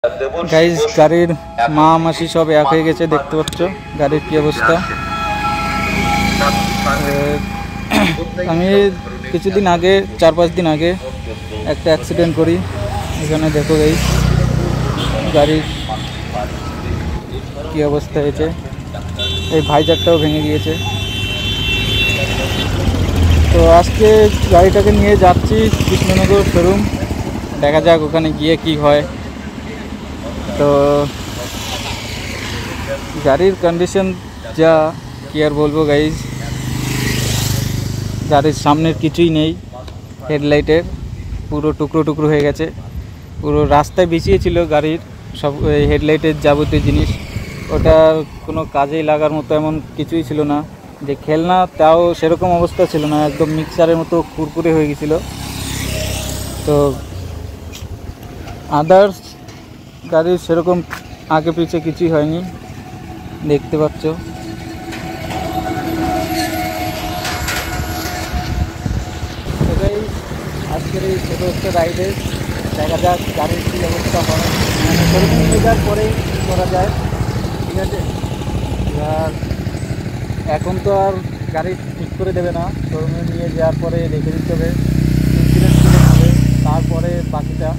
Guys গাড়ির মা মাসি সব এক হয়ে গেছে, দেখতে পাচ্ছ গাড়ির কি অবস্থা। আমি কিছুদিন আগে 4-5 দিন আগে একটা অ্যাক্সিডেন্ট করি। এখানে দেখো গাইজ গাড়ির কি অবস্থা হয়েছে, এই ভাইজারটাও ভেঙে গিয়েছে। তো আজকে গাড়িটাকে নিয়ে যাচ্ছি কৃষ্ণনগর শোরুম, দেখা যাক ওখানে গিয়ে কি হয়। তো গাড়ির কন্ডিশন যা কি আর বলবো গাইজ, গাড়ির সামনের কিছুই নেই, হেডলাইটের পুরো টুকরো টুকরো হয়ে গেছে, পুরো রাস্তায় বিছিয়েছিল গাড়ির সব হেডলাইটের যাবতীয় জিনিস। ওটা কোনো কাজেই লাগার মতো এমন কিছুই ছিল না, যে খেলনা তাও সেরকম অবস্থা ছিল না, একদম মিক্সারের মতো কুরকুরে হয়ে গেছিলো। তো আদার্স গাড়ির সেরকম আগে পিছে কিছুই হয়নি, দেখতে পাচ্ছ। আজকের এই ছোটো একটা রাইডে দেখা যাক গাড়ির কী অবস্থা হয়, মানে শোরুমে নিয়ে যাওয়ার পরেই করা যায়, ঠিক আছে। আর এখন তো আর গাড়ি ঠিক করে দেবে না, শোরুমে নিয়ে যাওয়ার পরে রেখে দিতে হবে, ইন্স্যুরেন্স করে হবে, তারপরে বাকিটা।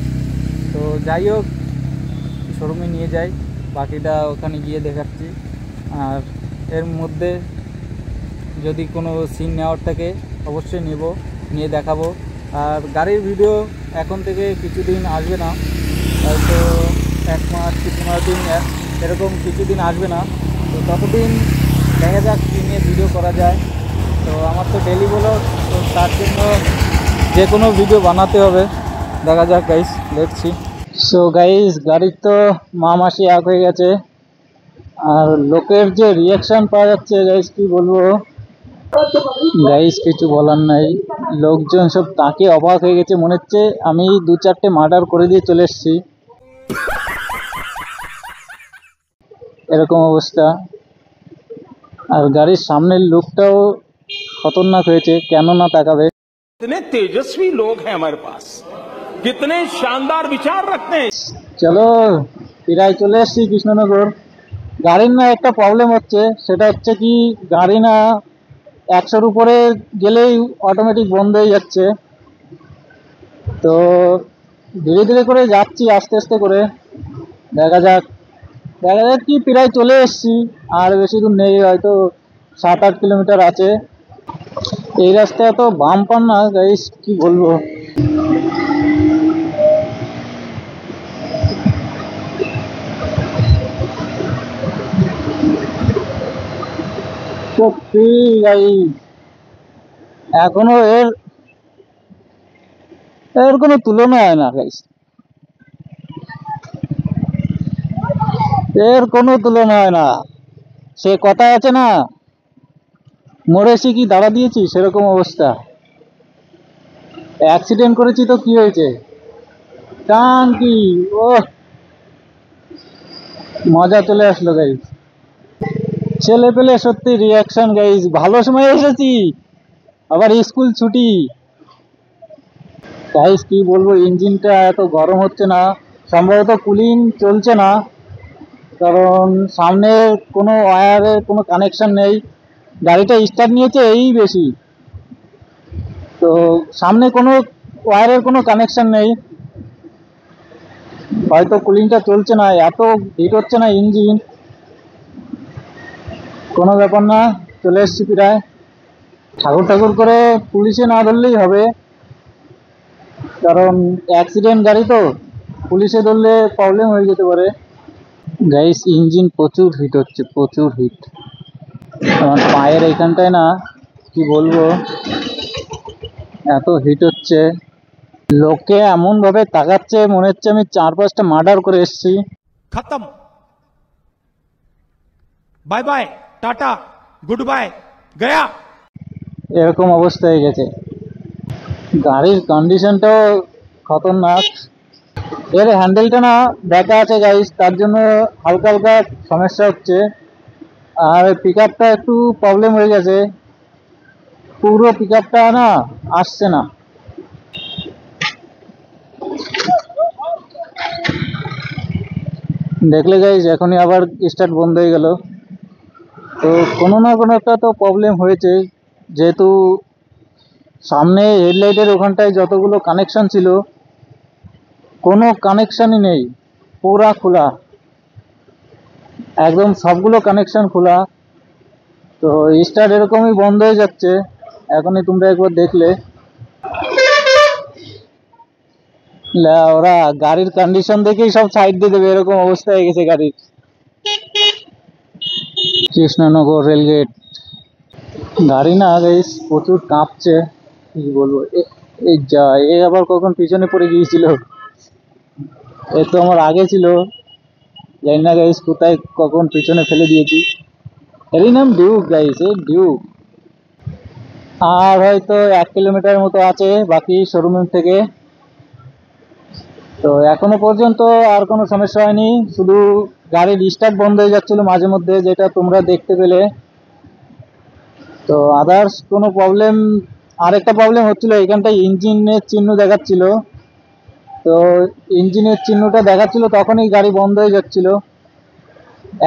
তো যাই হোক, শোরুমে নিয়ে যাই, বাকিটা ওখানে গিয়ে দেখাচ্ছি। আর এর মধ্যে যদি কোনো সিন নেওয়ার থাকে অবশ্যই নেব, নিয়ে দেখাবো। আর গাড়ির ভিডিও এখন থেকে কিছুদিন আসবে না, হয়তো 1 মাস কি 15 দিন এরকম কিছুদিন আসবে না। তো ততদিন দেখা যাক কী নিয়ে ভিডিও করা যায়। তো আমার তো ডেলি ব্লগ, তো তার জন্য যে কোনো ভিডিও বানাতে হবে, দেখা যাক গাইস, দেখছি। সো গাইস গাড়ির তো মা মাসি এক হয়ে গেছে, আর লোকের যে রিয়াকশান পাওয়া যাচ্ছে গাইস কি বলবো গাইস, কিছু বলার নাই। লোকজন সব তাকে অবাক হয়ে গেছে, মনে হচ্ছে আমি 2-4টে মার্ডার করে দিয়ে চলে এসেছি, এরকম অবস্থা। আর গাড়ির সামনের লুকটাও খতরনাক হয়েছে, কেন না তাকাবে। कितने तेजस्वी लोग हैं हमारे पास, कितने शानदार विचार रखते हैं। চলো প্রায় চলে এসেছি কৃষ্ণনগর। গাড়ির না একটা প্রবলেম হচ্ছে, সেটা হচ্ছে কি গাড়ি না 100-র উপরে গেলেই অটোমেটিক বন্ধ হয়ে যাচ্ছে। তো ধীরে ধীরে করে যাচ্ছি, আস্তে আস্তে করে, দেখা যাক কি প্রায় চলে এসেছি, আর বেশি দূর নেই, হয়তো 7-8 কিলোমিটার আছে। এই রাস্তায় এত বাম্পার না গাইস, কি বলবো। সত্যি গাইস, এখনো এর কোনো তুলনা হয় না গাইস, এর কোনো তুলনা হয় না। সে কথায় আছে না, মরেছি কি দাঁড়া দিয়েছি, সেরকম অবস্থা। অ্যাক্সিডেন্ট করেছি তো কি হয়েছে, কান কি ও মজা চলে আসলো গাইস। ছেলে পেলে সত্যি রিয়াকশন গাইস, ভালো সময় এসেছি, আবার স্কুল ছুটি। গাইস কি বলবো, ইঞ্জিনটা এত গরম হচ্ছে না, সম্ভবত কুলিং চলছে না, কারণ সামনে কোনো ওয়্যারের কোনো কানেকশন নেই। গাড়িটা স্টার্ট নিয়েছে এই বেশি, তো সামনে কোনো ওয়্যারের কোনো কানেকশন নেই, হয়তো কুলিংটা চলছে না, এত হিট হচ্ছে না ইঞ্জিন। কোনো ব্যাপার না, চলে এসছি প্রায়। ঠাকুর ঠাকুর করে পুলিশে না ধরলেই হবে, কারণ অ্যাক্সিডেন্ট গাড়ি তো, পুলিশে ধরলে প্রবলেম হয়ে যেতে পারে। গাইস ইঞ্জিন প্রচুর হিট হচ্ছে, প্রচুর হিট। আমার পায়ের এইখানটায় না কি বলবো, এত হিট হচ্ছে, লোকে এমন ভাবে তাকাচ্ছে মনে হচ্ছে আমি 4-5টা মার্ডার করে এসেছি। खत्म, bye bye, tata, good bye, गया। এরকম অবস্থা হয়ে গেছে, গাড়ির কন্ডিশনটাও খতরনাক। এর হ্যান্ডেলটা না ব্যাকা আছে গাইস, তার জন্য হালকা হালকা সমস্যা হচ্ছে। আর পিক আপটা একটু প্রবলেম হয়ে গেছে, পুরো পিক আপটা না আসছে না। দেখলে গাইজ এখনই আবার স্টার্ট বন্ধ হয়ে গেল। তো কোনো না কোনো একটা তো প্রবলেম হয়েছে, যেহেতু সামনে হেডলাইটের ওখানটায় যতগুলো কানেকশন ছিল কোনো কানেকশনই নেই, পুরা খোলা, একদম সবগুলো কানেকশন খোলা। তো স্টার্ট এরকমই বন্ধ হয়ে যাচ্ছে। এখনই তোমরা একবার দেখলে ওরা গাড়ির কন্ডিশন দেখেই সব সাইড দিয়ে দেবে, এরকম অবস্থা হয়ে গেছে গাড়ির। কৃষ্ণনগর রেলগেট, গাড়ি না গাইস প্রচুর কাঁপছে, কি বলবো। এই যা, এ আবার কখন পিছনে পড়ে গিয়েছিল, এ তো আমার আগে ছিল, জানি না গাইস কোথায় কখন পিছনে ফেলে দিয়েছি। এরই নাম ডিউক গাইস, এই ডিউক। আর হয়তো 1 কিলোমিটার মতো আছে বাকি শোরুম থেকে। তো এখনো পর্যন্ত আর কোনো সমস্যা হয়নি, শুধু গাড়ির স্টার্ট বন্ধ হয়ে যাচ্ছিল মাঝে মধ্যে, যেটা তোমরা দেখতে পেলে। তো আদার্স কোনো প্রবলেম, আরেকটা প্রবলেম হচ্ছিল, এখানটায় ইঞ্জিনের চিহ্ন দেখাচ্ছিল। তো ইঞ্জিনের চিহ্নটা দেখাচ্ছিল তখনই গাড়ি বন্ধ হয়ে যাচ্ছিল,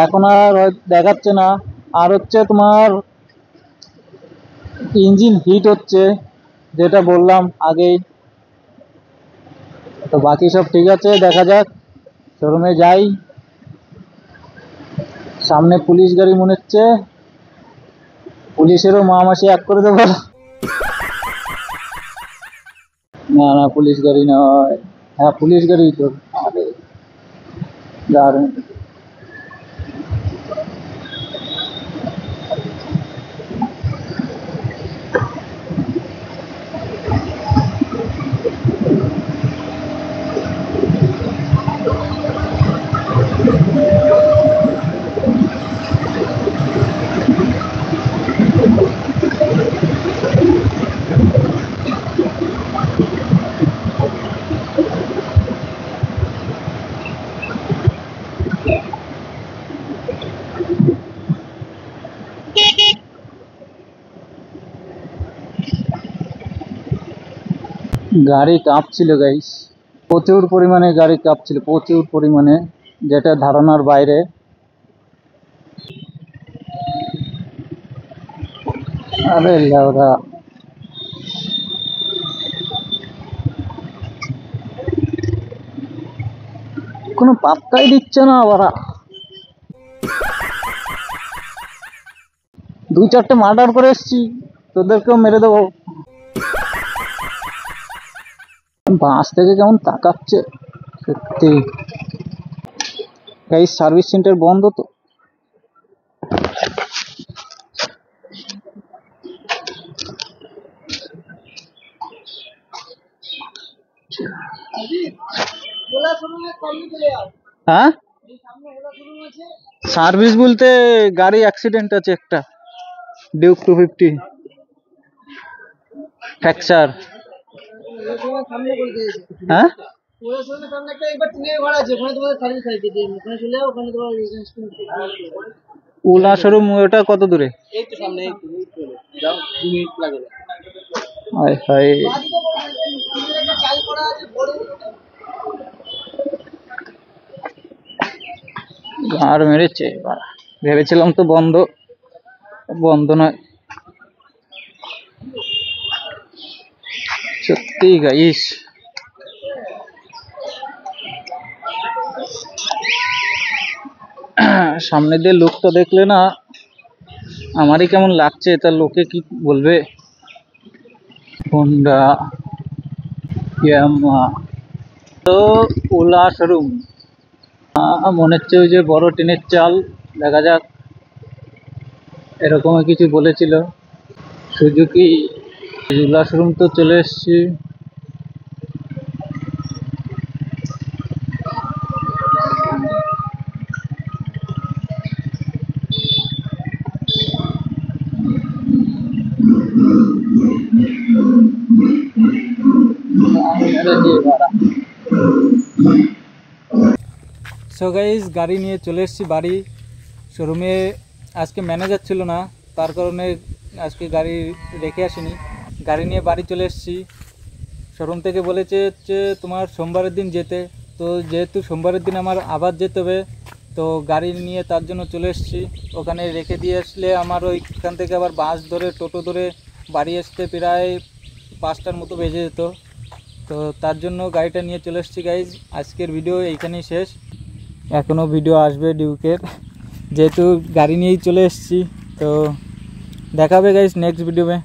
এখন আর দেখাচ্ছে না। আর হচ্ছে তোমার ইঞ্জিন হিট হচ্ছে, যেটা বললাম আগেই। তো বাকি সব ঠিক আছে, দেখা যাক, শোরুমে যাই। সামনে পুলিশ গাড়ি মনে হচ্ছে, পুলিশেরও মা মাসি এক করে দেবো। না না, পুলিশ গাড়ি নয়। হ্যাঁ পুলিশ গাড়ি তো। আরে দারুণ। গাড়ি কাঁপছিল গাইস, প্রচুর পরিমাণে গাড়ি কাঁপছিল, প্রচুর পরিমাণে, যেটা ধারণার বাইরে। আরে লাউরা, কোনো পাত্তাই দিচ্ছে না ওরা। 2-4টে মার্ডার করে এসছি, তোদেরকেও মেরে দেবো। বাস থেকে কেমন তাকাচ্ছে সত্যি। গাইস সার্ভিস সেন্টার বন্ধ তো। হ্যাঁ সার্ভিস বলতে গাড়ি অ্যাক্সিডেন্ট আছে একটা, ডিউক 250 ফ্র্যাকচার। হ্যাঁ ওলা শোরুম ওটা কত দূরে? হায় হায়, আর মেরেছে। ভেবেছিলাম তো বন্ধ, বন্ধ নয় সত্যি গাইস। সামনে দিয়ে লোকটা দেখলে না আমারই কেমন লাগছে, তার লোকে কি বলবে। হোন্ডা, ইয়ামাহা, তো ওলা শোরুম মনে হচ্ছে ওই যে বড় টিনের চাল, দেখা যাক। এরকমই কিছু বলেছিল। সুজুকি ওলা শোরুম তো চলে এসছি। সো গাইস গাড়ি নিয়ে চলে এসেছি বাড়ি। শোরুমে আজকে ম্যানেজার ছিল না, তার কারণে আজকে গাড়ি রেখে আসিনি, গাড়ি নিয়ে বাড়ি চলে এসেছি। শোরুম থেকে বলেছে যে তোমার সোমবারের দিন যেতে, তো যেহেতু সোমবারের দিন আমার আবার যেতে হবে, তো গাড়ি নিয়ে তার জন্য চলে এসেছি। ওখানে রেখে দিয়ে আসলে আমার ওইখান থেকে আবার বাস ধরে টোটো ধরে বাড়ি আসতে প্রায় 5টার মতো বেজে যেত। তো তার জন্য গাড়িটা নিয়ে চলে এসেছি গাইজ। আজকের ভিডিও এইখানেই শেষ, এখনও ভিডিও আসবে ডিউকের, যেহেতু গাড়ি নিয়েই চলে এসেছি। তো দেখা হবে গাইজ নেক্সট ভিডিও में।